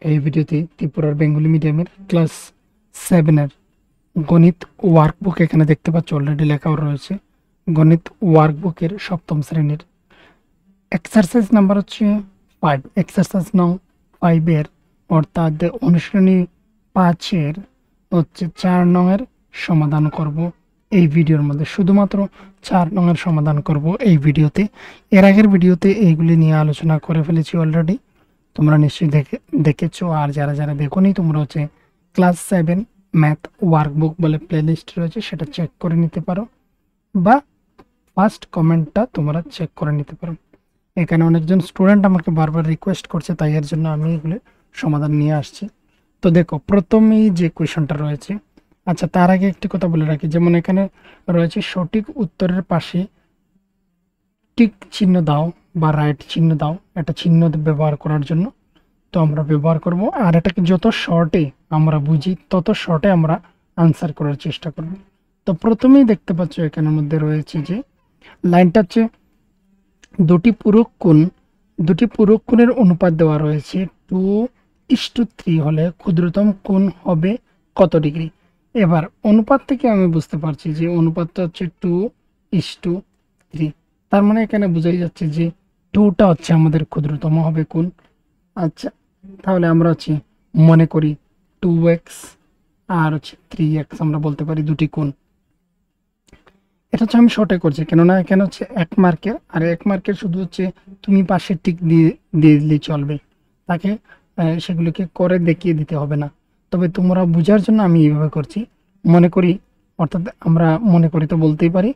এই ভিডিওতে ত্রিপুরার বেঙ্গলি মিডিয়ামের ক্লাস 7 এর গণিত ওয়ার্কবুক এখানে দেখতে পাচ্ছ অলরেডি লেখাও রয়েছে। গণিত ওয়ার্কবুকের সপ্তম শ্রেণীর এক্সারসাইজ নাম্বার হচ্ছে 5, এক্সারসাইজ নং 5 এর অর্থাৎ অনুশীলনী 5 এর হচ্ছে 4 নং এর সমাধান করব এই ভিডিওর মধ্যে। শুধুমাত্র 4 নং এর সমাধান করব এই ভিডিওতে। এর আগের ভিডিওতে এইগুলি নিয়ে আলোচনা করে ফেলেছি অলরেডি, তোমরা নিশ্চয়ই দেখেছো। আর যারা যারা দেখোনি তোমরা হচ্ছে ক্লাস 7 ম্যাথ ওয়ার্কবুক বলে প্লেলিস্ট রয়েছে, সেটা চেক করে নিতে পারো, বা ফার্স্ট কমেন্টটা তোমরা চেক করে নিতে পারো। এখানে অনেকজন স্টুডেন্ট আমাকে বারবার রিকোয়েস্ট করছে, তাই এর জন্য আমি এগুলো সমাধান নিয়ে আসছি। তো দেখো, প্রথমেই যে কোয়েশনটা রয়েছে, আচ্ছা তার আগে একটি কথা বলে রাখি, যেমন এখানে রয়েছে সঠিক উত্তরের পাশে টিক চিহ্ন দাও বা রাইট চিহ্ন দাও, এটা চিহ্ন ব্যবহার করার জন্য তো আমরা ব্যবহার করব। আর এটাকে যত শর্টে আমরা বুঝি তত শর্টে আমরা আনসার করার চেষ্টা করব। তো প্রথমেই দেখতে পাচ্ছ এখানের মধ্যে রয়েছে যে লাইনটা হচ্ছে দুটি পূরক কোণের অনুপাত দেওয়া রয়েছে 2:3 হলে ক্ষুদ্রতম কোণ হবে কত ডিগ্রি। এবার অনুপাত থেকে আমি বুঝতে পারছি যে অনুপাতটা হচ্ছে 2:3, তার মানে এখানে বোঝাই যাচ্ছে যে 2টা হচ্ছে আমাদের ক্ষুদ্রতম হবে কোণ। আচ্ছা, তাহলে আমরা হচ্ছে মনে করি 2x আর হচ্ছে 3x আমরা বলতে পারি দুটি কোণ। এটা হচ্ছে আমি শর্টে করছি, কেননা এখানে হচ্ছে 1 মার্কের, আর 1 মার্কের শুধু হচ্ছে তুমি পাশে টিক দিয়ে দিলেই চলবে, তাকে সেগুলোকে করে দেখিয়ে দিতে হবে না। তবে তোমরা বোঝার জন্য আমি এইভাবে করছি, মনে করি, অর্থাৎ আমরা মনে করি তো বলতেই পারি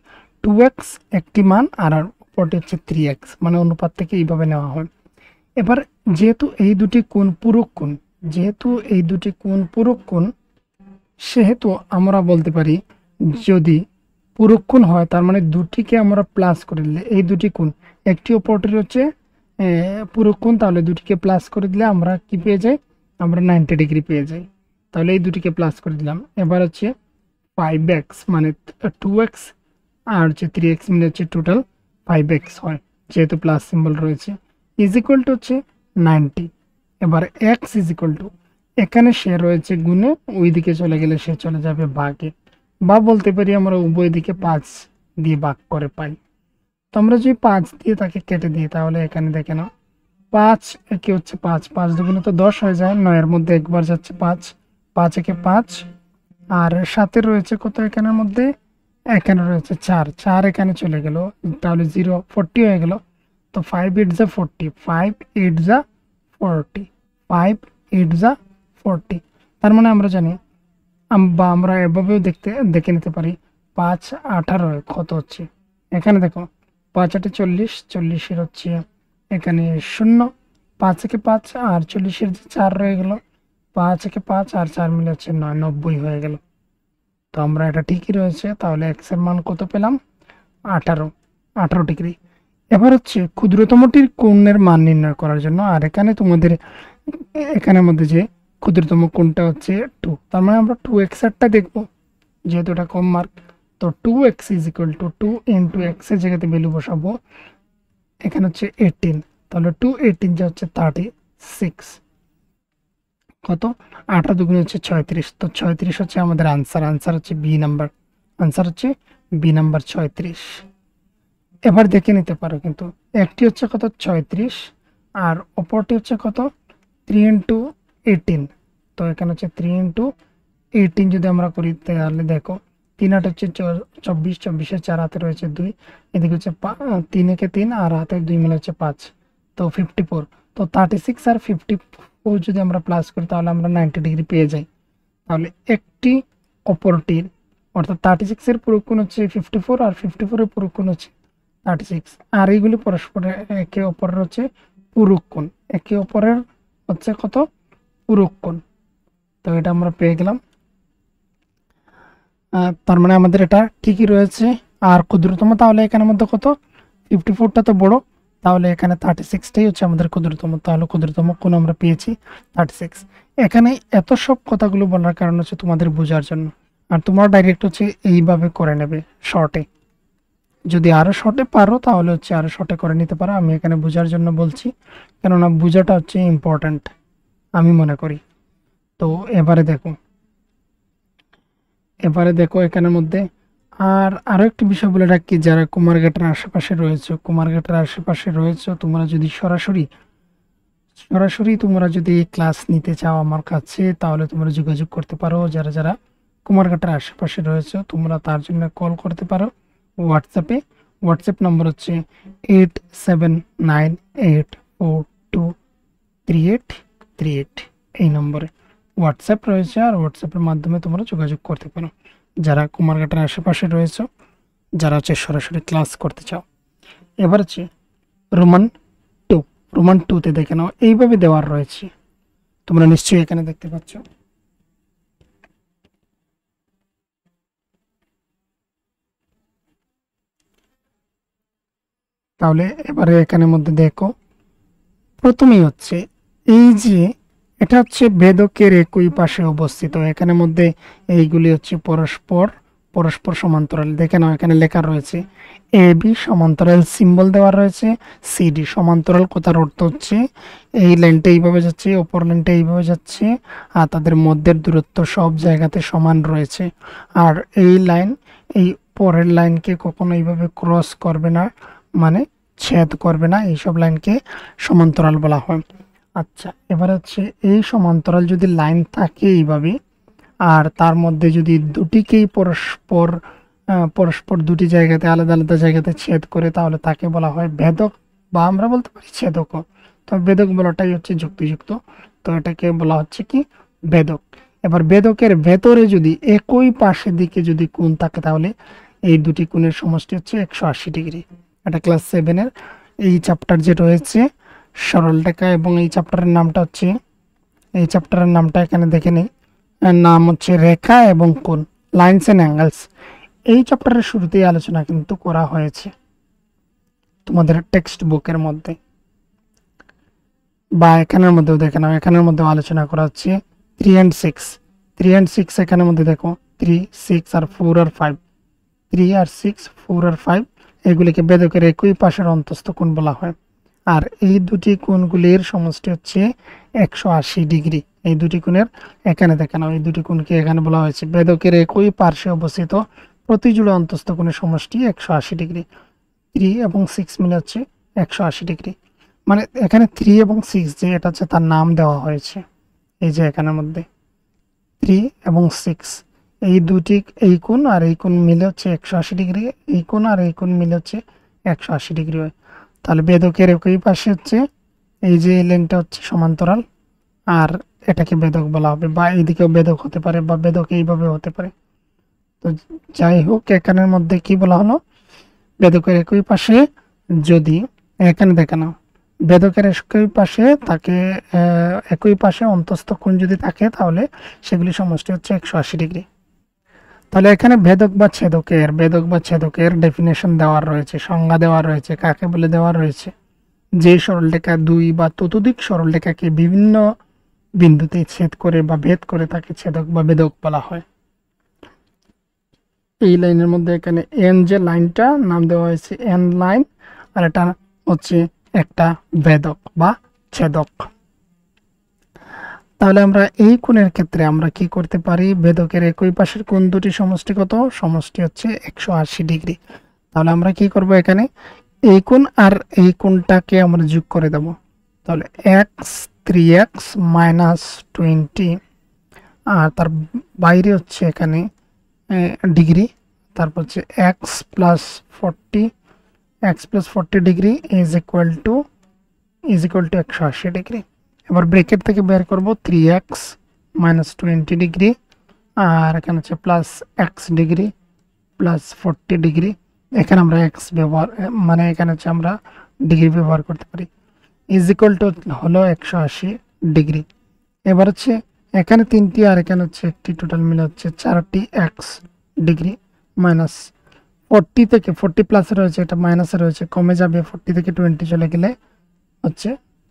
2x একটি মান আর অপরটি হচ্ছে 3x, মানে অনুপাত থেকে এইভাবে নেওয়া হয়। এবার যেহেতু এই দুটি কোণ পূরক কোণ, সেহেতু আমরা বলতে পারি যদি পূরক কোণ হয় তার মানে দুটিকে আমরা প্লাস করে দিলে, এই দুটি কোণ একটি অপরটির হচ্ছে পূরক কোণ, তাহলে দুটিকে প্লাস করে দিলে আমরা কি পেয়ে যাই, আমরা 90 ডিগ্রি পেয়ে যাই। তাহলে এই দুটিকে প্লাস করে দিলাম। এবার হচ্ছে 5x মানে 2x আর হচ্ছে 3x মিলে হচ্ছে টোটাল 5x হয়, যেহেতু প্লাস সিম্বল রয়েছে, ইজ ইকুয়াল টু হচ্ছে 90। এবার x ইজ ইকুয়াল টু, এখানে সে রয়েছে গুণে, ওই দিকে চলে গেলে সে চলে যাবে ভাগে, বা বলতে পারি আমরা উভয় দিকে 5 দিয়ে ভাগ করে পাই। তো আমরা যদি 5 দিয়ে তাকে কেটে দিই, তাহলে এখানে দেখে নাও 5 একে হচ্ছে 5, 5 দুগুণে তো 10 হয়ে যায়, 9 এর মধ্যে একবার যাচ্ছে 5, 5 একে 5, আর সাথে রয়েছে কত এখানের মধ্যে, এখানে রয়েছে 4, 4 এখানে চলে গেল, তাহলে 0, 40 হয়ে গেল। তো 5 8 যা 40, 5 8 যা 40, 5 8 যা 40। তার মানে আমরা জানি, বা আমরা এভাবেও দেখে নিতে পারি 5 18 কত হচ্ছে, এখানে দেখো 5 8 40, 40 হচ্ছে এখানে 0, 5 একে 5 আর 40 যে 4 রয়ে গেল, 5 একে 5 আর 4 মিলে হচ্ছে 9, 90 হয়ে গেল। তো আমরা এটা ঠিকই রয়েছে, তাহলে x এর মান কত পেলাম, 18 ডিগ্রি। এবার হচ্ছে ক্ষুদ্রতমটির কোণের মান নির্ণয় করার জন্য, আর এখানে তোমাদের এখানের মধ্যে যে ক্ষুদ্রতম কোণটা হচ্ছে 2, তার মানে আমরা 2x এরটা দেখবো, যেহেতু এটা কম মার্ক। তো 2x is equal two 2 into x এর জায়গাতে ভ্যালু বসাবো, এখানে হচ্ছে 18, তাহলে 2 18 যা হচ্ছে 36, কত 8 দুগুণে হচ্ছে 36। তো 36 হচ্ছে আমাদের আনসার হচ্ছে বি নাম্বার, 36। এবার দেখে নিতে পারো, কিন্তু একটি হচ্ছে কত 36 আর অপরটি হচ্ছে কত 3 ইন্টু 18। তো এখানে হচ্ছে 3 ইন্টু 18 যদি আমরা করি, তাহলে দেখো 3 8 হচ্ছে 24, 24 4 হাতে রয়েছে 2, এদিকে হচ্ছে 3 একে 3 আর হাতে 2 মিলে হচ্ছে 5, তো 54। তো 36 আর 54 যদি আমরা প্লাস করি, তাহলে আমরা 90 ডিগ্রি পেয়ে যাই। তাহলে একটি অপরটির, অর্থাৎ 36 এর পূরক কোণ হচ্ছে 54 আর 54 এর পূরক কোণ হচ্ছে 36, আর এইগুলি পরস্পরের একে অপরের হচ্ছে পূরক কোণ, একে অপরের হচ্ছে কত পূরক কোণ। তো এটা আমরা পেয়ে গেলাম, তার মানে আমাদের এটা ঠিকই রয়েছে। আর ক্ষুদ্রতম, তাহলে এখানের মধ্যে কত 54টা তো বড়, তাহলে এখানে 36টাই হচ্ছে আমাদের ক্ষুদ্রতম, তাহলে ক্ষুদ্রতম কোণ আমরা পেয়েছি 36। এখানে এত সব কথাগুলো বলার কারণ হচ্ছে তোমাদের বোঝার জন্য, আর তোমরা ডাইরেক্ট হচ্ছে এইভাবে করে নেবে শর্টে। যদি আরও শর্টে পারো তাহলে হচ্ছে আরও শর্টে করে নিতে পারো, আমি এখানে বোঝার জন্য বলছি, কেননা বোঝাটা হচ্ছে ইম্পর্ট্যান্ট। আমি মনে করি। তো এবারে দেখো এখানের মধ্যে আর আরো একটি বিষয় বলে রাখি, যারা কুমারঘাটের আশেপাশে রয়েছে, তোমরা যদি সরাসরি তোমরা যদি ক্লাস নিতে চাও আমার কাছে, তাহলে তোমরা যোগাযোগ করতে পারো। যারা যারা কুমারঘাটের আশেপাশে রয়েছে তোমরা তার জন্য কল করতে পারো হোয়াটসঅ্যাপ নম্বর হচ্ছে 8798423838। এই নম্বরে হোয়াটসঅ্যাপ রয়েছে, আর হোয়াটসঅ্যাপের মাধ্যমে তোমরা যোগাযোগ করতে পারো যারা কুমারঘাটের আশেপাশে রয়েছে, যারা হচ্ছে সরাসরি ক্লাস করতে চাও। এবার হচ্ছে রোমান টুতে দেখে নাও, এইভাবে দেওয়ার রয়েছে, তোমরা নিশ্চয়ই এখানে দেখতে পাচ্ছ। তাহলে এবারে এখানের মধ্যে দেখো, প্রথমেই হচ্ছে এই যে এটা হচ্ছে বেদকের একই পাশে অবস্থিত, এখানের মধ্যে এইগুলি হচ্ছে পরস্পর সমান্তরাল। দেখে নাও এখানে লেখা রয়েছে এ বি সমান্তরাল, সিম্বল দেওয়া রয়েছে সিডি সমান্তরাল। কথার অর্থ হচ্ছে এই লাইনটা এইভাবে যাচ্ছে, অপর লাইনটা এইভাবে যাচ্ছে, আর তাদের মধ্যের দূরত্ব সব জায়গাতে সমান রয়েছে। আর এই লাইন এই পরের লাইনকে কখনো এইভাবে ক্রস করবে না, মানে ছেদ করবে না, এইসব লাইনকে সমান্তরাল বলা হয়। আচ্ছা, এবার হচ্ছে এই সমান্তরাল যদি লাইন থাকে এইভাবে, আর তার মধ্যে যদি দুটিকেই পরস্পর দুটি জায়গাতে আলাদা আলাদা জায়গাতে ছেদ করে, তাহলে তাকে বলা হয় ভেদক, বা আমরা বলতে পারি ছেদক। তো ভেদক বলাটাই হচ্ছে যুক্তিযুক্ত, তো এটাকে বলা হচ্ছে কি ভেদক। এবার ভেদকের ভেতরে যদি একই পাশের দিকে যদি কোণ থাকে, তাহলে এই দুটি কোণের সমষ্টি হচ্ছে 180 ডিগ্রি। এটা ক্লাস 7-এর এই চ্যাপ্টার যে রয়েছে সরলরেখা, এবং এই চ্যাপ্টারের নামটা এখানে দেখে নেই, এর নাম হচ্ছে রেখা এবং কোণ, লাইনস এন্ড অ্যাঙ্গেলস। এই চ্যাপ্টারের শুরুতেই আলোচনা কিন্তু করা হয়েছে তোমাদের টেক্সট বুকের মধ্যে, বা এখানের মধ্যেও দেখে নাও, এখানের মধ্যেও আলোচনা করা হচ্ছে 3 and 6। এখানের মধ্যে দেখো 3, 6 আর 4 আর 5, 3 আর 6, 4 আর 5, এগুলিকে বেদকের একই পাশের অন্তস্থ কোণ বলা হয়। আর এই দুটি কোণগুলির সমষ্টি হচ্ছে 180 ডিগ্রি। এই দুটি কোণের এখানে দেখে নাও, এই দুটি কোণকে এখানে বলা হয়েছে বেদকের একই পার্শ্বে অবস্থিত প্রতিজোড়া অন্তস্থ কোণের সমষ্টি 180 ডিগ্রি। 3 এবং 6 মিলে হচ্ছে 180 ডিগ্রি। মানে এখানে 3 এবং 6 যে এটা হচ্ছে তার নাম দেওয়া হয়েছে, এই যে এখানের মধ্যে 3 এবং 6 এই দুটি, এই কোণ আর এই কোণ মিলে হচ্ছে 180 ডিগ্রি, এই কোণ আর এই কোণ মিলে হচ্ছে 180 ডিগ্রি হয়। তাহলে বেদকের একই পাশে হচ্ছে এই যে লাইনটা হচ্ছে সমান্তরাল, আর এটাকে বেদক বলা হবে, বা এইদিকেও বেদক হতে পারে, বা বেদক এইভাবে হতে পারে। তো যাই হোক, এখানের মধ্যে কি বলা হলো, বেদকের একই পাশে যদি এখানে দেখে নাও, বেদকের একই পাশে তাকে একই পাশে অন্তস্থ কোণ যদি থাকে, তাহলে সেগুলি সমষ্টি হচ্ছে 180 ডিগ্রি। তাহলে এখানে বেদক বা ছেদকের ডেফিনেশন দেওয়া রয়েছে, সংজ্ঞা দেওয়া রয়েছে, কাকে বলে দেওয়া রয়েছে, যে সরলরেখা দুই বা ততোধিক সরলরেখাকে বিভিন্ন বিন্দুতে ছেদ করে বা ভেদ করে তাকে ছেদক বা বেদক বলা হয়। এই লাইনের মধ্যে এখানে এন যে লাইনটা নাম দেওয়া হয়েছে এন লাইন, আর এটা হচ্ছে একটা ভেদক বা ছেদক। তাহলে আমরা এই কোণের ক্ষেত্রে আমরা কি করতে পারি, ভেদকের একই পাশের কোণ দুটি সমষ্টি কত, সমষ্টি হচ্ছে 180 ডিগ্রি। তাহলে আমরা কি করব, এখানে এই কোণ আর এই কোণটাকে আমরা যোগ করে দেব। তাহলে এক্স 3x - 20, আর তার বাইরে হচ্ছে এখানে ডিগ্রি, তারপর হচ্ছে x+40 degree is equal two 180 degree. এবার ব্রেকেট থেকে বের করব 3x - 20 ডিগ্রি, আর এখানে হচ্ছে plus x degree plus 40 degree. এখানে আমরা এক্স ব্যবহার, মানে এখানে হচ্ছে আমরা ডিগ্রি ব্যবহার করতে পারি, ইজ ইকুয়াল টু হলো 180 ডিগ্রি। এবার হচ্ছে এখানে 3টি আর এখানে হচ্ছে একটি, টোটাল মিলে হচ্ছে 4টি x ডিগ্রি মাইনাস 40 থেকে 40 প্লাসে রয়েছে, এটা মাইনাসে রয়েছে, কমে যাবে, 40 থেকে 20 চলে গেলে হচ্ছে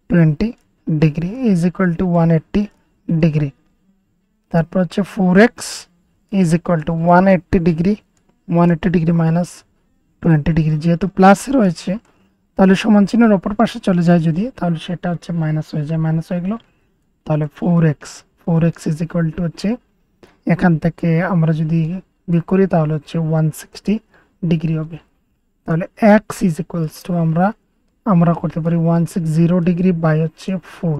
20 degree is equal two 180 degree. তারপর হচ্ছে 4x is equal two 180 degree, 180 degree minus 20 degree, যেহেতু প্লাসে রয়েছে তাহলে সমান চিহ্নের অপর পাশে চলে যায় যদি, তাহলে সেটা হচ্ছে মাইনাস হয়ে যায়, মাইনাস হয়ে গেল তাহলে 4x ইজ ইকুয়াল টু হচ্ছে এখান থেকে আমরা যদি বিয়োগ করি তাহলে হচ্ছে 160 ডিগ্রি হবে। তাহলে x ইজ ইকুয়ালস টু আমরা করতে পারি 160 ডিগ্রি বাই হচ্ছে 4।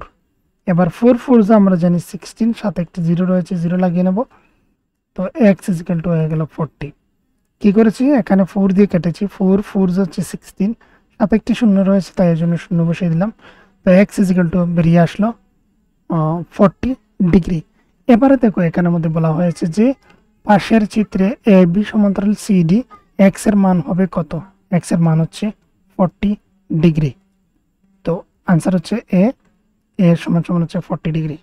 এবার 4 যে আমরা জানি 16, সাথে একটি 0 রয়েছে, 0 লাগিয়ে নেব। তো x ইজ ইকুয়াল টু হয়ে গেল 40। কি করেছি, এখানে 4 দিয়ে কেটেছি, 4 হচ্ছে 16, সাথে একটি শূন্য রয়েছে তাই এর জন্য শূন্য বসিয়ে দিলাম। তো x ইজ ইকুয়াল টু বেরিয়ে আসলো 40 ডিগ্রি। এবারে দেখো এখানে মধ্যে বলা হয়েছে যে পাশের চিত্রে এ বি সমান্তরাল সিডি, x এর মান হবে কত? x এর মান হচ্ছে 40 ডিগ্রি। তো आंसर হচ্ছে এ এর সমান সমান হচ্ছে 40 ডিগ্রি।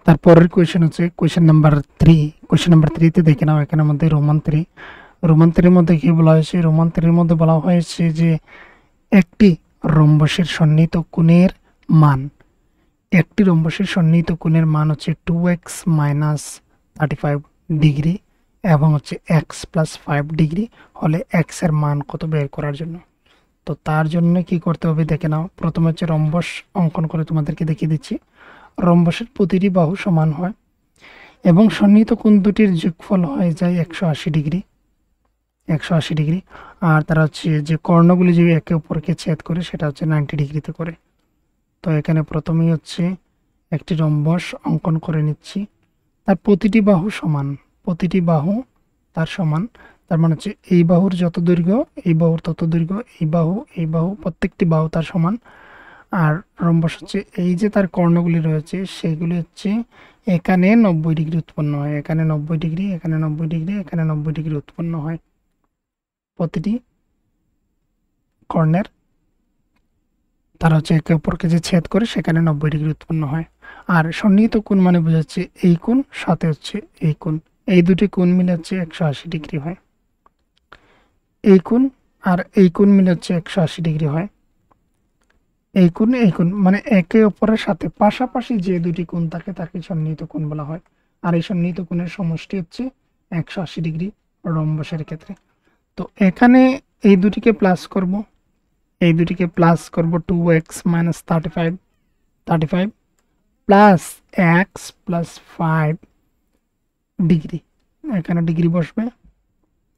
তারপরের কোশ্চেন হচ্ছে কোশ্চেন নাম্বার 3। কোশ্চেন নাম্বার 3 তে দেখে নাও, এখানে মধ্যে রোমান 3 এর মধ্যে কি বলা হয়েছে? রোমান 3 এর মধ্যে বলা হয়েছে যে একটি রম্বসের সন্নিহিত কোণের মান, একটি রম্বসের সন্নিহিত কোণের মান হচ্ছে 2x মাইনাস 35 ডিগ্রি এবং হচ্ছে x প্লাস 5 ডিগ্রি হলে x এর মান কত বের করার জন্য। তো তার জন্য কি করতে হবে দেখে নাও। প্রথমে হচ্ছে রম্বস অঙ্কন করে তোমাদেরকে দেখিয়ে দিচ্ছি। রম্বসের প্রতিটি বাহু সমান হয় এবং সন্নিহিত কোণ দুটির যোগফল হয়ে যায় 180 ডিগ্রি। আর তারা হচ্ছে যে কর্ণগুলি যে একে অপরকে ছেদ করে সেটা হচ্ছে 90 ডিগ্রিতে করে। তো এখানে প্রথমেই হচ্ছে একটি রম্বস অঙ্কন করে নিচ্ছি, তার প্রতিটি বাহু সমান, প্রতিটি বাহু তার সমান, তার মানে হচ্ছে এই বাহুর যত দৈর্ঘ্য এই বাহুর তত দৈর্ঘ্য, এই বাহু প্রত্যেকটি বাহু তার সমান। আর রম্বস হচ্ছে এই যে তার কর্ণগুলি রয়েছে সেগুলি হচ্ছে এখানে 90 ডিগ্রি উৎপন্ন হয়, এখানে 90 ডিগ্রি, এখানে 90 ডিগ্রি, এখানে 90 ডিগ্রি উৎপন্ন হয়। প্রতিটি কর্ণের তারা হচ্ছে একে অপরকে যে ছেদ করে সেখানে 90 ডিগ্রি উৎপন্ন হয়। আর সন্নিহিত কোণ মানে বোঝাচ্ছে এই কোণ সাথে হচ্ছে এই কোণ, এই দুটি কোণ মিলে হচ্ছে 180 ডিগ্রি হয়। এই কোণ আর এই কোণ মিলে হচ্ছে 180 ডিগ্রি হয়। এই কোণ মানে একে অপরের সাথে পাশাপাশি যে দুটি কোণ থাকে তাকে সন্নিহিত কোণ বলা হয়। আর এই সন্নিহিত কোণের সমষ্টি হচ্ছে 180 ডিগ্রি রম্বসের ক্ষেত্রে। তো এখানে এই দুটিকে প্লাস করব, 2x minus 35 plus x plus 5 degree, এখানে ডিগ্রি বসবে,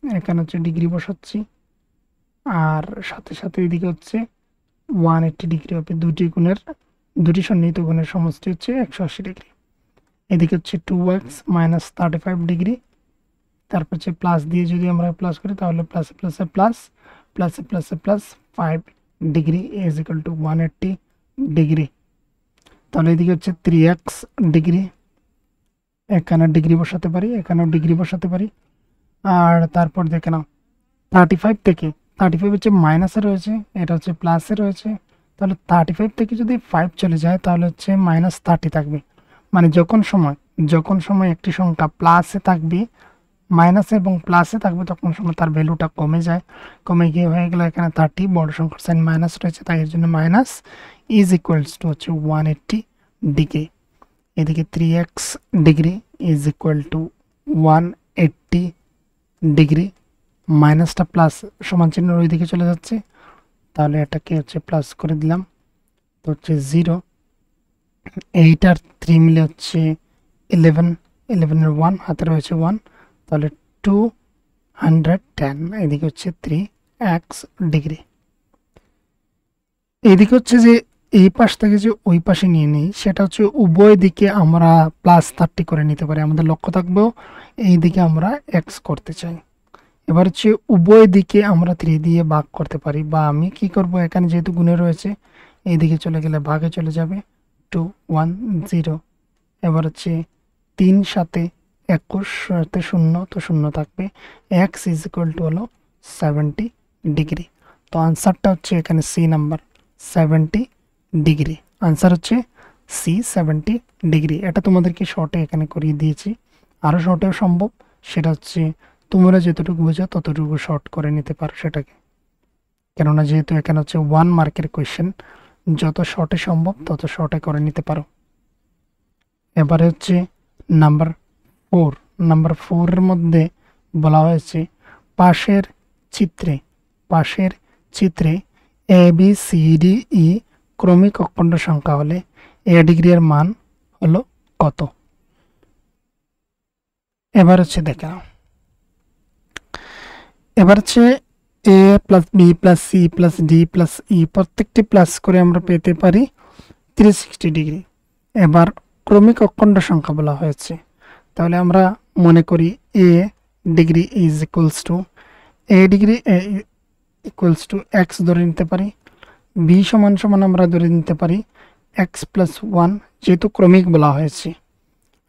এখানে হচ্ছে ডিগ্রি বসাচ্ছি। আর সাথে সাথে এদিকে হচ্ছে 180 ডিগ্রি হবে। দুটি সন্নিহিত কোণের সমষ্টি হচ্ছে 180 ডিগ্রি। এদিকে হচ্ছে 2x মাইনাস 35 ডিগ্রি, তারপর হচ্ছে প্লাস দিয়ে যদি আমরা প্লাস করি তাহলে plus plus 5 degree is equal two 180 degree. তাহলে এদিকে হচ্ছে 3x ডিগ্রি, এখানে ডিগ্রি বসাতে পারি, এখানেও ডিগ্রি বসাতে পারি। আর তারপর দেখে নাও 35 হচ্ছে মাইনাসে রয়েছে, এটা হচ্ছে প্লাসে রয়েছে, তাহলে 35 থেকে যদি 5 চলে যায় তাহলে হচ্ছে -30 থাকবে। মানে যখন সময় একটি সংখ্যা প্লাসে থাকবে, মাইনাসে এবং প্লাসে থাকবে তখন সময় তার ভ্যালুটা কমে যায়, কমে গিয়ে হয়ে গেল এখানে 30, বড় সংখ্যার সাইন মাইনাস রয়েছে তাই এর জন্য মাইনাস ইজ ইকুয়ালস টু হচ্ছে 180 ডিগ্রি। এদিকে 3x degree is equal two 180 degree, মাইনাসটা প্লাস সমান চিহ্নের ওই দিকে চলে যাচ্ছে, তাহলে এটাকে হচ্ছে প্লাস করে দিলাম, তো হচ্ছে 0, 8 আর 3 মিলে হচ্ছে 11 এর 1 হাতে রয়েছে 1, তাহলে 210, এদিকে হচ্ছে 3x ডিগ্রি। এইদিকে হচ্ছে যে এই পাশ থেকে যে ওই পাশে নিয়ে নিই সেটা হচ্ছে উভয় দিকে আমরা +30 করে নিতে পারি। আমাদের লক্ষ্য থাকবেও এই দিকে আমরা x করতে চাই। এবার হচ্ছে উভয় দিকে আমরা 3 দিয়ে ভাগ করতে পারি, বা আমি কি করব, এখানে যেহেতু গুণে রয়েছে এই দিকে চলে গেলে ভাগে চলে যাবে 210। এবার হচ্ছে 3 সাথে 21 সাথে 0, তো 0 থাকবে, x ইজ ইকুয়াল টু হলো 70 ডিগ্রি। তো আনসারটা হচ্ছে এখানে সি নাম্বার 70 ডিগ্রি। আনসার হচ্ছে সি 70 ডিগ্রি। এটা তোমাদেরকে শর্টে এখানে করিয়ে দিয়েছি, আরও শর্টেও সম্ভব, সেটা হচ্ছে তোমরা যতটুকু বোঝো ততটুকু শর্ট করে নিতে পারো সেটাকে, কেননা যেহেতু এখানে হচ্ছে 1 মার্কের কোয়েশ্চেন, যত শর্টে সম্ভব তত শর্টে করে নিতে পারো। এবারে হচ্ছে নাম্বার 4 এর মধ্যে বলা হয়েছে পাশের চিত্রে A B C D E ক্রমিক অখণ্ড সংখ্যা হলে এ ডিগ্রি এর মান হলো কত। এবার হচ্ছে দেখে নাও, এবার হচ্ছে A plus B plus C plus D plus E প্রত্যেকটি প্লাস করে আমরা পেতে পারি 360 ডিগ্রি। এবার ক্রমিক অখণ্ড সংখ্যা বলা হয়েছে, তাহলে আমরা মনে করি A degree is equals to A degree equals to x ধরে নিতে পারি, বি সমান সমান আমরা ধরে নিতে পারি এক্স প্লাস ওয়ান, যেহেতু ক্রমিক বলা হয়েছে।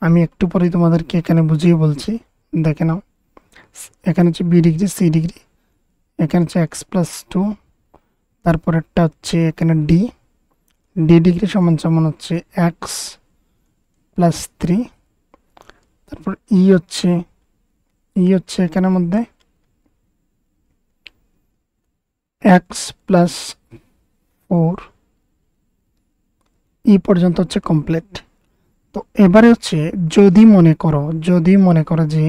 আমি একটু পরেই তোমাদেরকে এখানে বুঝিয়ে বলছি, দেখে নাও। এখানে হচ্ছে বি ডিগ্রি, সি ডিগ্রি, এখানে হচ্ছে এক্স প্লাস টু, তারপরেরটা হচ্ছে এখানে ডি, ডি ডিগ্রি সমান সমান হচ্ছে এক্স প্লাস থ্রি, তারপর ই হচ্ছে এখানের মধ্যে এক্স প্লাস ফোর, ই পর্যন্ত হচ্ছে কমপ্লিট। তো এবারে হচ্ছে যদি মনে করো যে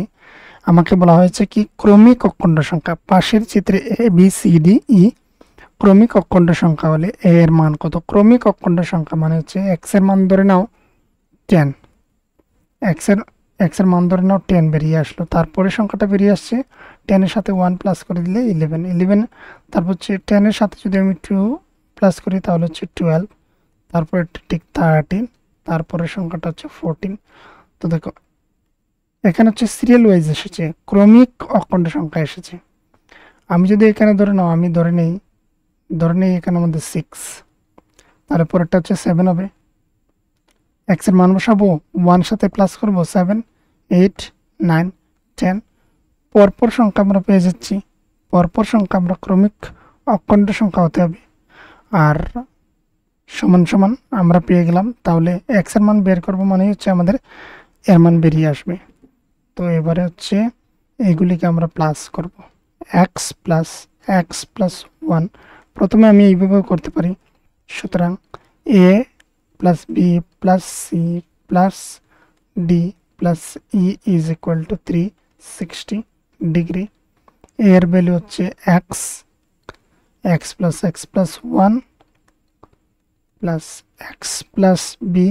আমাকে বলা হয়েছে কি ক্রমিক অখণ্ড সংখ্যা, পাশের চিত্রে A B C D E ক্রমিক অখণ্ড সংখ্যা হলে এ এর মান কত। ক্রমিক অখণ্ড সংখ্যা মানে হচ্ছে এক্স এর মান ধরে নাও 10, এক্স এর মান ধরে নাও 10 বেরিয়ে আসলো, তারপরে সংখ্যাটা বেরিয়ে আসছে 10 এর সাথে 1 প্লাস করে দিলে 11, তারপর হচ্ছে 10 এর সাথে যদি আমি 2 প্লাস করি তাহলে হচ্ছে 12, তারপরে ঠিক 13, তারপরে সংখ্যাটা হচ্ছে 14। তো দেখো এখানে হচ্ছে সিরিয়াল ওয়াইজ এসেছে, ক্রমিক অখণ্ড সংখ্যা এসেছে। আমি যদি এখানে আমি ধরে নেই এখানে মধ্যে 6, তারপরেরটা হচ্ছে 7 হবে, এক্স এর মান বসাবো, 1 সাথে প্লাস করবো 7, 8, 9, 10, পরপর সংখ্যা আমরা পেয়ে যাচ্ছি। পরপর সংখ্যা আমরা ক্রমিক অখণ্ড সংখ্যা হতে হবে, আর সমান সমান আমরা পেয়ে গেলাম। তাহলে এক্স এর মান বের করবো মানে হচ্ছে আমাদের এর মান বেরিয়ে আসবে। তো এবারে হচ্ছে এইগুলিকে আমরা প্লাস করব, এক্স প্লাস ওয়ান, প্রথমে আমি এইভাবে করতে পারি। সুতরাং A plus B plus C plus D plus E is equal to 360 degree. এর ভ্যালু হচ্ছে x, x plus one plus x plus B,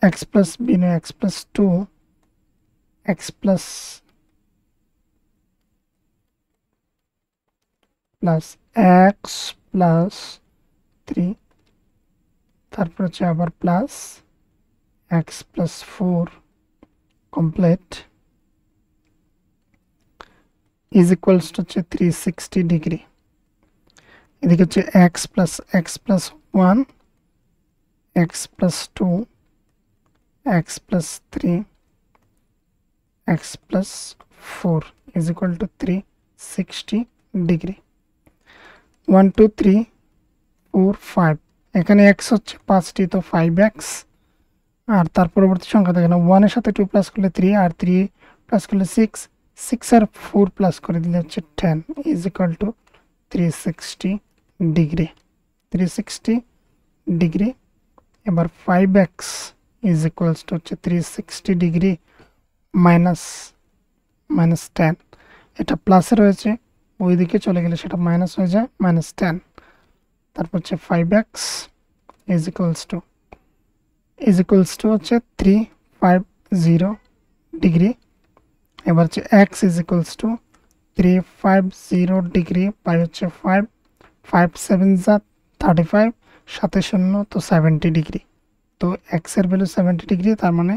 x plus B নয় x plus two, x plus x plus three, তারপর হচ্ছে আবার plus x plus four complete is equals to হচ্ছে 360 degree. এদিকে হচ্ছে x plus one, x plus two, x plus three, x plus four is equal to 360 degree. 1 2 3 4 5, এখানে x হচ্ছে 5টি, তো 5x, আর তার পরবর্তী সংখ্যা দেখেন 1 এর সাথে 2 প্লাস করলে 3, আর 3 প্লাস করলে 6 আর 4 প্লাস করে দিলে হচ্ছে 10 is equal to 360 degree. 360 degree. এবার 5x ইজ ইকুয়ালস টু হচ্ছে 360 ডিগ্রি মাইনাস 10, এটা প্লাসে রয়েছে, ওইদিকে চলে গেলে সেটা মাইনাস হয়ে যায়, -10। তারপর হচ্ছে 5x ইজ ইকুয়ালস টু হচ্ছে 350 ডিগ্রি। এবার হচ্ছে x is equals to 350 degree by হচ্ছে 5, 5 7 যা 35, সাথে 0 তো 70 ডিগ্রি। তো x এর ভ্যালু 70 ডিগ্রি, তার মানে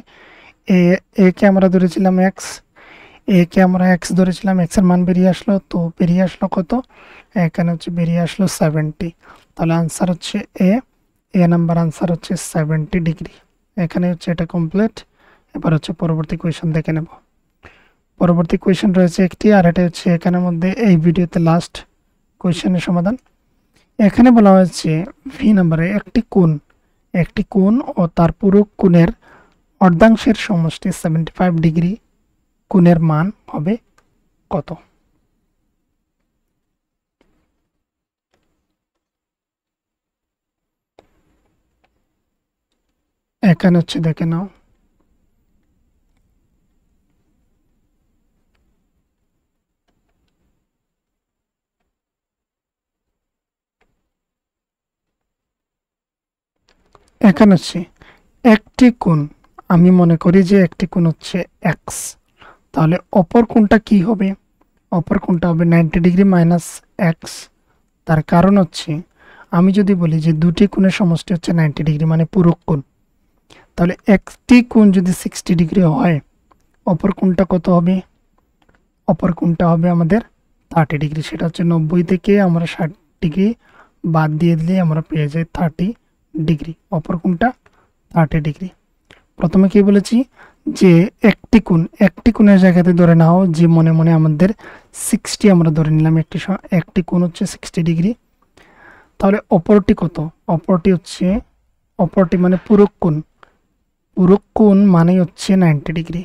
এ কে আমরা ধরেছিলাম x ধরেছিলাম, x এর মান বেরিয়ে আসলো, তো বেরিয়ে আসলো কত, এখানে হচ্ছে বেরিয়ে আসলো 70। তাহলে আনসার হচ্ছে এ নাম্বার আনসার হচ্ছে 70 ডিগ্রি। এখানে হচ্ছে এটা কমপ্লিট। এবার হচ্ছে পরবর্তী কোয়েশ্চেন দেখে নেব। পরবর্তী কোয়েশ্চেন রয়েছে একটি, আর এটা হচ্ছে এখানের মধ্যে এই ভিডিওতে লাস্ট কোয়েশ্চেনের সমাধান। এখানে বলা হয়েছে ভি নাম্বারে একটি কোণ ও তার পুরো কোণের অর্ধাংশের সমষ্টি 75 ডিগ্রি কোণের মান হবে কত। এখানে হচ্ছে দেখে নাও, এখানে হচ্ছে একটি কোণ, আমি মনে করি যে একটি কোণ হচ্ছে এক্স, তাহলে অপর কোণটা কি হবে? অপর কোণটা হবে 90 ডিগ্রি মাইনাস এক্স। তার কারণ হচ্ছে আমি যদি বলি যে দুটি কোণের সমষ্টি হচ্ছে 90 ডিগ্রি মানে পূরক কোণ, তাহলে একটি কোণ যদি 60 ডিগ্রি হয় অপর কোণটা কত হবে? অপর কোণটা হবে আমাদের 30 ডিগ্রি। সেটা হচ্ছে 90 থেকে আমরা 60 ডিগ্রি বাদ দিয়ে দিলে আমরা পেয়ে যাই 30 ডিগ্রি। অপর কোণটা 30 ডিগ্রি। প্রথমে কি বলেছি যে একটি কোণের জায়গাতে ধরে নাও যে মনে মনে আমাদের 60 আমরা ধরে নিলাম, একটি কোণ হচ্ছে 60 ডিগ্রি। তাহলে অপরটি কত? অপরটি মানে পূরক কোণ। পূরক কোণ মানে হচ্ছে 90 ডিগ্রি।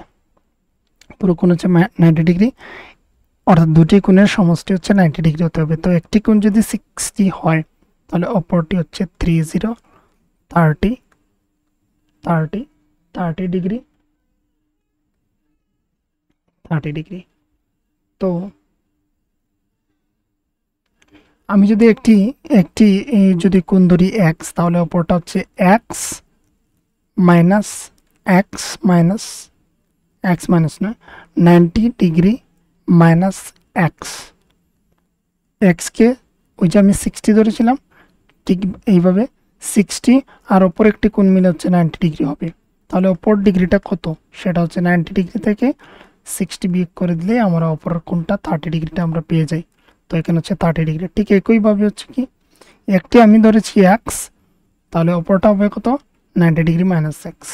পূরক কোণ হচ্ছে 90 ডিগ্রি, অর্থাৎ দুটি কোণের সমষ্টি হচ্ছে 90 ডিগ্রি হতে হবে। তো একটি কোণ যদি 60 হয় তাহলে অপরটি হচ্ছে 30 ডিগ্রি। 30 ডিগ্রি। তো আমি যদি একটি একটি যদি কোণ ধরি এক্স, তাহলে অপরটা হচ্ছে এক্স মাইনাস এক্স মাইনাস নয় 90 ডিগ্রি মাইনাস এক্স। এক্সকে ওই যে আমি 60 ধরেছিলাম, ঠিক এইভাবে 60 আর অপর একটি কোণ মিলে হচ্ছে 90 ডিগ্রি হবে। তাহলে অপর ডিগ্রিটা কত? সেটা হচ্ছে 90 ডিগ্রি থেকে 60 বিয়োগ করে দিলে আমরা অপর কোণটা 30 ডিগ্রিটা আমরা পেয়ে যাই। তো এখানে হচ্ছে 30 ডিগ্রি। ঠিক একইভাবে হচ্ছে কি একটি আমি ধরেছি এক্স, তাহলে অপরটা হবে কত? 90 ডিগ্রি মাইনাস এক্স।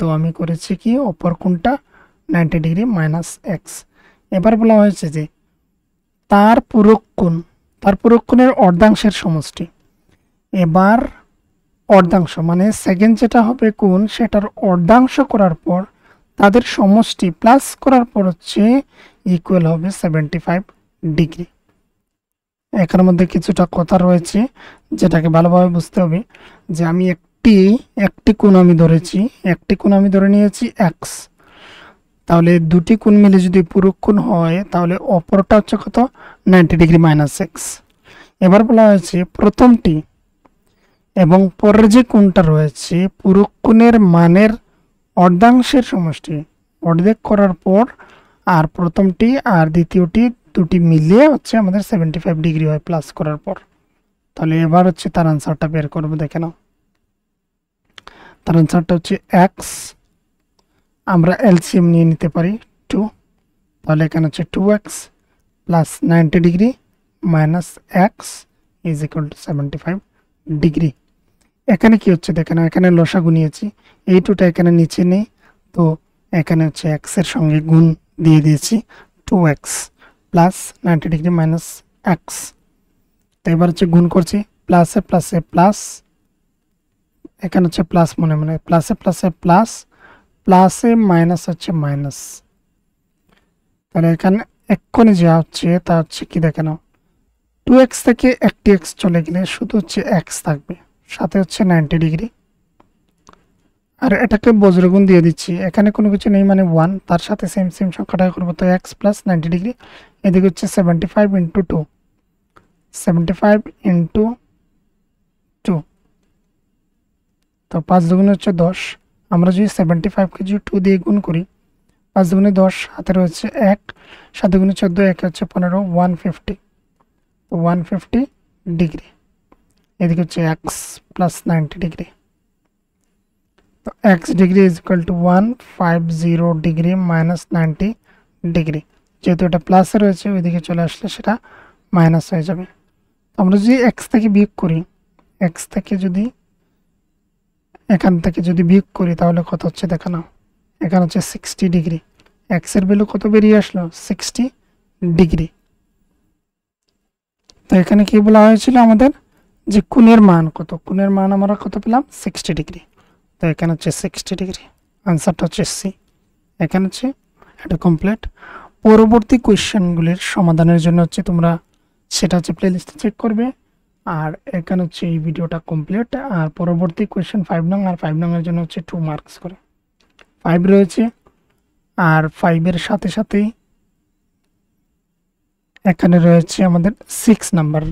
তো আমি করেছি কি অপর কোণটা 90 ডিগ্রি মাইনাস এক্স। এবার বলা হয়েছে যে তার পূরক কোণের অর্ধাংশের সমষ্টি। এবার অর্ধাংশ মানে সেকেন্ড যেটা হবে কোণ, সেটার অর্ধাংশ করার পর তাদের সমষ্টি প্লাস করার পর হচ্ছে ইকুয়াল হবে 75 ডিগ্রি। এখানের মধ্যে কিছুটা কথা রয়েছে যেটাকে ভালোভাবে বুঝতে হবে। যে আমি একটি কোণ আমি ধরেছি, একটি কোণ আমি ধরে নিয়েছি এক্স, তাহলে দুটি কোণ মিলে যদি পূরক কোণ হয় তাহলে অপরটা হচ্ছে কত? 90 ডিগ্রি মাইনাস এক্স। এবার বলা হয়েছে প্রথমটি এবং পরের যে কোণটা রয়েছে পূরক কোণের মানের অর্ধাংশের সমষ্টি অর্ধেক করার পর আর প্রথমটি আর দ্বিতীয়টি দুটি মিলিয়ে হচ্ছে আমাদের 75 ডিগ্রি হয় প্লাস করার পর। তাহলে এবার হচ্ছে তার আনসারটা বের করবো, দেখে নাও। তার আনসারটা হচ্ছে এক্স, আমরা এলসিএম নিয়ে নিতে পারি 2, তাহলে এখানে হচ্ছে 2x plus 90 degree minus x is equal two 75 degree. এখানে কি হচ্ছে দেখেন, এখানে লসাগু নিয়েছি, এই টুটা এখানে নিচে নেই, তো এখানে হচ্ছে এক্স এর সঙ্গে গুণ দিয়ে দিয়েছি 2x plus 90 degree minus x. তো এবার হচ্ছে গুণ করছি প্লাসে প্লাসে প্লাস, এখানে হচ্ছে প্লাস মনে মনে প্লাসে প্লাসে প্লাস, প্লাসে মাইনাস হচ্ছে মাইনাস। তাহলে এখানে এক্ষুনি যা হচ্ছে তা হচ্ছে কি দেখে নাও, 2x থেকে একটি এক্স চলে গেলে শুধু হচ্ছে এক্স থাকবে, সাথে হচ্ছে 90 ডিগ্রি। আর এটাকে বজ্রগুণ দিয়ে দিচ্ছি, এখানে কোনো কিছু নেই মানে 1, তার সাথে সেম সংখ্যাটা করবো, তো এক্স প্লাস 90 ডিগ্রি এদিকে হচ্ছে 75 ইন্টু 2, 75 ইন্টু 2, তো 5 দুগুণে হচ্ছে 10। আমরা যদি 75কে যদি 2 দিয়ে গুণ করি, 5 দুগুণে 10, হাতে রয়েছে 1, 7 দুগুণে 14, 1 হচ্ছে 15, 150, তো 150 ডিগ্রি। এদিকে হচ্ছে এক্স প্লাস 90 ডিগ্রি, তো x degree is equal two 150 degree minus 90 degree. যেহেতু এটা প্লাসে রয়েছে ওইদিকে চলে আসলে সেটা মাইনাস হয়ে যাবে। আমরা যদি এক্স থেকে বিয়োগ করি, এক্স থেকে যদি এখান থেকে যদি বিয়োগ করি তাহলে কত হচ্ছে দেখো না, এখানে হচ্ছে 60 ডিগ্রি, এক্স এর ভ্যালু কত বেরিয়ে আসলো? 60 ডিগ্রি। তো এখানে কি বলা হয়েছিল আমাদের যে কোণের মান কত, কোণের মান আমরা কত পেলাম? 60 ডিগ্রি। তো এখানে হচ্ছে 60 ডিগ্রি, আনসারটা হচ্ছে সি। এখানে হচ্ছে এটা কমপ্লিট। পরবর্তী কোয়েশ্চেনগুলির সমাধানের জন্য হচ্ছে তোমরা সেটা হচ্ছে প্লেলিস্টে চেক করবে। আর এখানে হচ্ছে এই ভিডিওটা কমপ্লিট। আর পরবর্তী কোয়েশ্চেন 5 নং, আর 5 নং এর জন্য হচ্ছে 2 মার্কস করে 5 রয়েছে। আর 5-এর সাথে সাথেই এখানে রয়েছে আমাদের 6 নাম্বার।